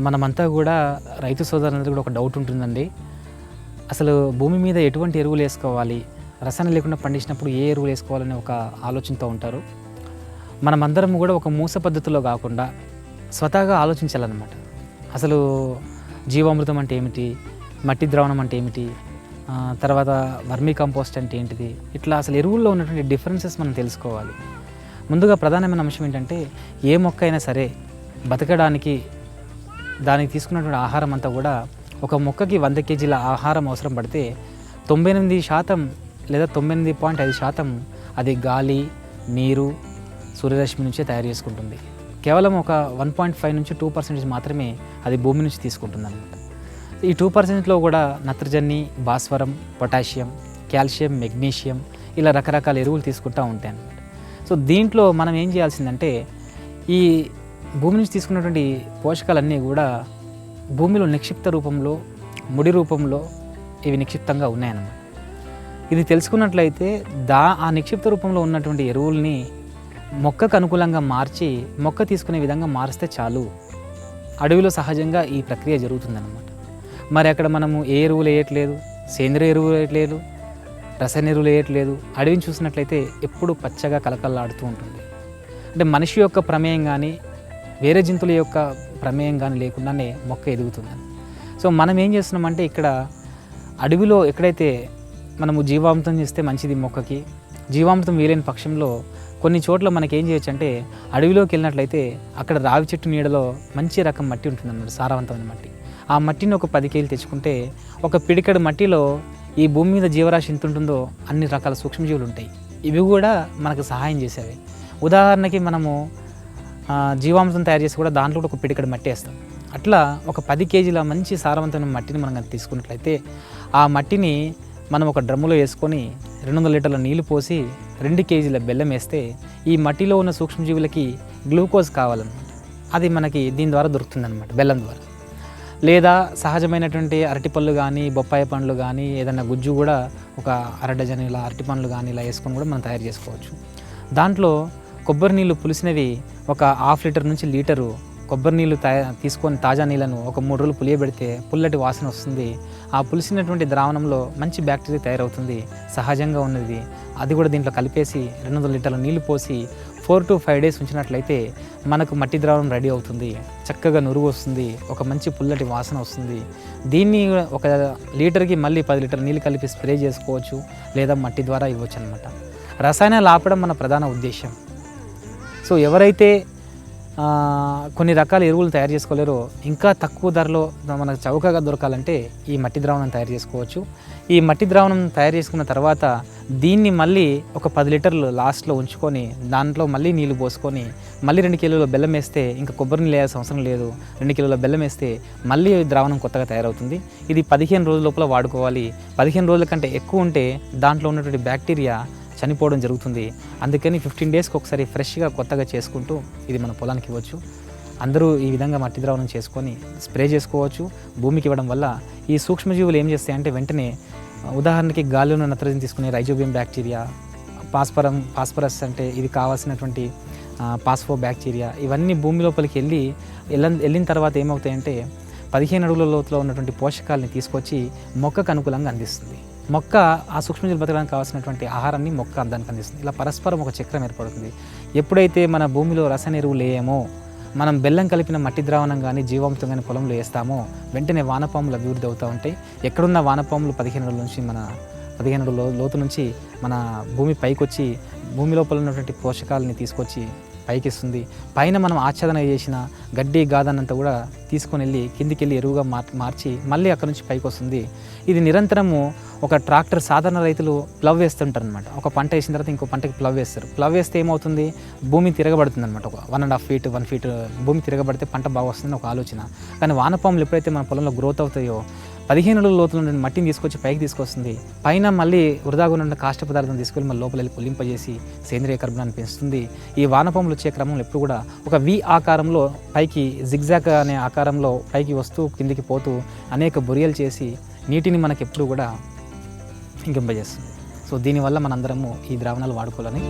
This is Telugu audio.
మనమంతా కూడా రైతు సోదరులందరికీ కూడా ఒక డౌట్ ఉంటుందండి. అసలు భూమి మీద ఎటువంటి ఎరువులు వేసుకోవాలి, రసాయనం లేకుండా పండించినప్పుడు ఏ ఎరువులు వేసుకోవాలనే ఒక ఆలోచనతో ఉంటారు. మనమందరం కూడా ఒక మూస పద్ధతిలో కాకుండా స్వతహాగా ఆలోచించాలన్నమాట. అసలు జీవామృతం అంటే ఏమిటి, మట్టి ద్రావణం అంటే ఏమిటి, తర్వాత వర్మీ కంపోస్ట్ అంటే ఏంటిది, ఇట్లా అసలు ఎరువుల్లో ఉన్నటువంటి డిఫరెన్సెస్ మనం తెలుసుకోవాలి. ముందుగా ప్రధానమైన అంశం ఏంటంటే, ఏ మొక్క అయినా సరే బతకడానికి దానికి తీసుకున్నటువంటి ఆహారం అంతా కూడా ఒక మొక్కకి 100 కేజీల ఆహారం అవసరం పడితే 98% లేదా 98.5% అది గాలి, నీరు, సూర్యరశ్మి నుంచే తయారు చేసుకుంటుంది. కేవలం ఒక 1.5 నుంచి 2% మాత్రమే అది భూమి నుంచి తీసుకుంటుంది అన్నమాట. ఈ 2%లో కూడా నత్రజని, భాస్వరం, పొటాషియం, కాల్షియం, మెగ్నీషియం ఇలా రకరకాల ఎరువులు తీసుకుంటూ ఉంటాయి అన్నమాట. సో దీంట్లో మనం ఏం చేయాల్సిందంటే, ఈ భూమి నుంచి తీసుకున్నటువంటి పోషకాలన్నీ కూడా భూమిలో నిక్షిప్త రూపంలో, ముడి రూపంలో ఇవి నిక్షిప్తంగా ఉన్నాయన్నమాట. ఇది తెలుసుకున్నట్లయితే ఆ నిక్షిప్త రూపంలో ఉన్నటువంటి ఎరువుల్ని మొక్కకు అనుకూలంగా మార్చి మొక్క తీసుకునే విధంగా మారిస్తే చాలు. అడవిలో సహజంగా ఈ ప్రక్రియ జరుగుతుందన్నమాట. మరి అక్కడ మనము ఏ ఎరువులు వేయట్లేదు, సేంద్రియ ఎరువులు వేయట్లేదు, రసాయన ఎరువులు వేయట్లేదు. అడవిని చూసినట్లయితే ఎప్పుడు పచ్చగా కలకల్లాడుతూ ఉంటుంది. అంటే మనిషి యొక్క ప్రమేయం కానీ, వేరే జంతువుల యొక్క ప్రమేయం కానీ లేకుండానే మొక్క ఎదుగుతుంది. సో మనం ఏం చేస్తున్నామంటే, ఇక్కడ అడవిలో ఎక్కడైతే మనము జీవామృతం చేస్తే మంచిది మొక్కకి, జీవామృతం వీలైన పక్షంలో కొన్ని చోట్ల మనకి ఏం చేయొచ్చు అంటే, అడవిలోకి వెళ్ళినట్లయితే అక్కడ రావి చెట్టు నీడలో మంచి రకం మట్టి ఉంటుందన్నమాట, సారవంతమైన మట్టి. ఆ మట్టిని ఒక 10 కేజీలు తెచ్చుకుంటే ఒక పిడికెడు మట్టిలో ఈ భూమి మీద జీవరాశి ఎంత ఉంటుందో అన్ని రకాల సూక్ష్మజీవులు ఉంటాయి. ఇవి కూడా మనకు సహాయం చేసేవి. ఉదాహరణకి మనము జీవామృతం తయారు చేసి కూడా దాంట్లో కూడా ఒక పిడికెడు మట్టి వేస్తాం. అట్లా ఒక 10 కేజీల మంచి సారవంతమైన మట్టిని మనం తీసుకున్నట్లయితే ఆ మట్టిని మనం ఒక డ్రమ్ములో వేసుకొని 200 లీటర్ల నీళ్లు పోసి 2 కేజీల బెల్లం వేస్తే ఈ మట్టిలో ఉన్న సూక్ష్మజీవులకి గ్లూకోజ్ కావాలన్నమాట. అది మనకి దీని ద్వారా దొరుకుతుందన్నమాట, బెల్లం ద్వారా. లేదా సహజమైనటువంటి అరటిపళ్ళు కానీ, బొప్పాయి పండ్లు కానీ, ఏదైనా గుజ్జు కూడా ఒక 1/2 డజన్ ఇలా అరటి పండ్లు కానీ ఇలా వేసుకొని కూడా మనం తయారు చేసుకోవచ్చు. దాంట్లో కొబ్బరి నీళ్ళు పులిసినవి ఒక 1/2 లీటర్ నుంచి లీటరు కొబ్బరి నీళ్ళు తీసుకొని తాజా నీళ్ళను ఒక 3 రోజులు పులియబెడితే పుల్లటి వాసన వస్తుంది. ఆ పులిసినటువంటి ద్రావణంలో మంచి బ్యాక్టీరియా తయారవుతుంది, సహజంగా ఉన్నది. అది కూడా దీంట్లో కలిపేసి 200 లీటర్ల నీళ్లు పోసి 4 to 5 డేస్ ఉంచినట్లయితే మనకు మట్టి ద్రావణం రెడీ అవుతుంది. చక్కగా నురుగు వస్తుంది, ఒక మంచి పుల్లటి వాసన వస్తుంది. దీన్ని ఒక లీటర్కి మళ్ళీ 10 లీటర్ల నీళ్ళు కలిపి స్ప్రే చేసుకోవచ్చు, లేదా మట్టి ద్వారా ఇవ్వచ్చు అనమాట. రసాయనాలు ఆపడం మన ప్రధాన ఉద్దేశం. సో ఎవరైతే కొన్ని రకాల ఎరువులు తయారు చేసుకోలేరో, ఇంకా తక్కువ ధరలో మనకు చౌకగా దొరకాలంటే ఈ మట్టి ద్రావణం తయారు చేసుకోవచ్చు. ఈ మట్టి ద్రావణం తయారు చేసుకున్న తర్వాత దీన్ని మళ్ళీ ఒక 10 లీటర్లు లాస్ట్లో ఉంచుకొని దాంట్లో మళ్ళీ నీళ్లు పోసుకొని మళ్ళీ 2 కిలోల బెల్లం వేస్తే ఇంకా కొబ్బరి నీళ్ళు వేయాల్సిన అవసరం లేదు. 2 కిలోల బెల్లం వేస్తే మళ్ళీ ద్రావణం కొత్తగా తయారవుతుంది. ఇది 15 రోజుల లోపల వాడుకోవాలి. 15 రోజుల కంటే ఎక్కువ ఉంటే దాంట్లో ఉన్నటువంటి బ్యాక్టీరియా చనిపోవడం జరుగుతుంది. అందుకని 15 డేస్కి ఒకసారి ఫ్రెష్గా కొత్తగా చేసుకుంటూ ఇది మన పొలానికి ఇవ్వచ్చు. అందరూ ఈ విధంగా మట్టి ద్రావణం చేసుకొని స్ప్రే చేసుకోవచ్చు. భూమికి ఇవ్వడం వల్ల ఈ సూక్ష్మజీవులు ఏం చేస్తాయంటే వెంటనే, ఉదాహరణకి గాలిలో నత్రజని తీసుకునే రైజోబియం బ్యాక్టీరియా, ఫాస్ఫరస్ అంటే ఇది కావాల్సినటువంటి పాస్ఫో బ్యాక్టీరియా, ఇవన్నీ భూమి లోపలికి వెళ్ళిన తర్వాత ఏమవుతాయంటే 15 అడుగుల లోతులో ఉన్నటువంటి పోషకాలని తీసుకొచ్చి మొక్కకు అనుకూలంగా అందిస్తుంది. మొక్క ఆ సూక్ష్మజీవులు బతకడానికి కావాల్సినటువంటి ఆహారాన్ని మొక్క దానికి అందిస్తుంది. ఇలా పరస్పరం ఒక చక్రం ఏర్పడుతుంది. ఎప్పుడైతే మన భూమిలో రసాయన ఎరువులు వేయమో, మనం బెల్లం కలిపిన మట్టి ద్రావణం కానీ జీవామృతం కానీ పొలంలో వేస్తామో వెంటనే వానపాములు అభివృద్ధి అవుతూ ఉంటాయి. ఎక్కడున్న వానపాములు 15 అడుగుల నుంచి 15 అడుగుల లోతు నుంచి మన భూమి పైకి వచ్చి భూమి లోపల ఉన్నటువంటి పోషకాలని తీసుకొచ్చి పైకి ఇస్తుంది. పైన మనం ఆచ్ఛాదన చేసిన గడ్డి గాదనంతా కూడా తీసుకొని వెళ్ళి కిందికి వెళ్ళి ఎరువుగా మార్చి మళ్ళీ అక్కడ నుంచి పైకి వస్తుంది. ఇది నిరంతరము ఒక ట్రాక్టర్, సాధారణ రైతులు ప్లవ్ వేస్తుంటారు అనమాట. ఒక పంట వేసిన తర్వాత ఇంకో పంటకి ప్లవ్ వేస్తారు. ప్లవ్ వేస్తే ఏమవుతుంది, భూమి తిరగబడుతుంది అనమాట. ఒక 1.5 ఫీట్ 1 ఫీట్ భూమి తిరగబడితే పంట బాగా వస్తుందని ఒక ఆలోచన. కానీ వానపాములు ఎప్పుడైతే మన పొలంలో గ్రోత్ అవుతాయో 15 అడుగుల లోతులో ఉన్న మట్టిని తీసుకొచ్చి పైకి తీసుకొస్తుంది. పైన మళ్ళీ వృధాగా ఉన్న కాష్ట పదార్థం తీసుకెళ్ళి మళ్ళీ లోపల వెళ్ళి పులింపజేసి సేంద్రియ కర్బనాన్ని పెంచుతుంది. ఈ వానపాములు వచ్చే క్రమంలో ఎప్పుడు కూడా ఒక వి ఆకారంలో పైకి జిగ్జాగ్ అనే ఆకారంలో పైకి వస్తూ కిందికి పోతూ అనేక బొరియలు చేసి నీటిని మనకి ఎప్పుడు కూడా ఇంకింపజేస్తుంది. సో దీనివల్ల మనందరము ఈ ద్రావణాలు వాడుకోవాలని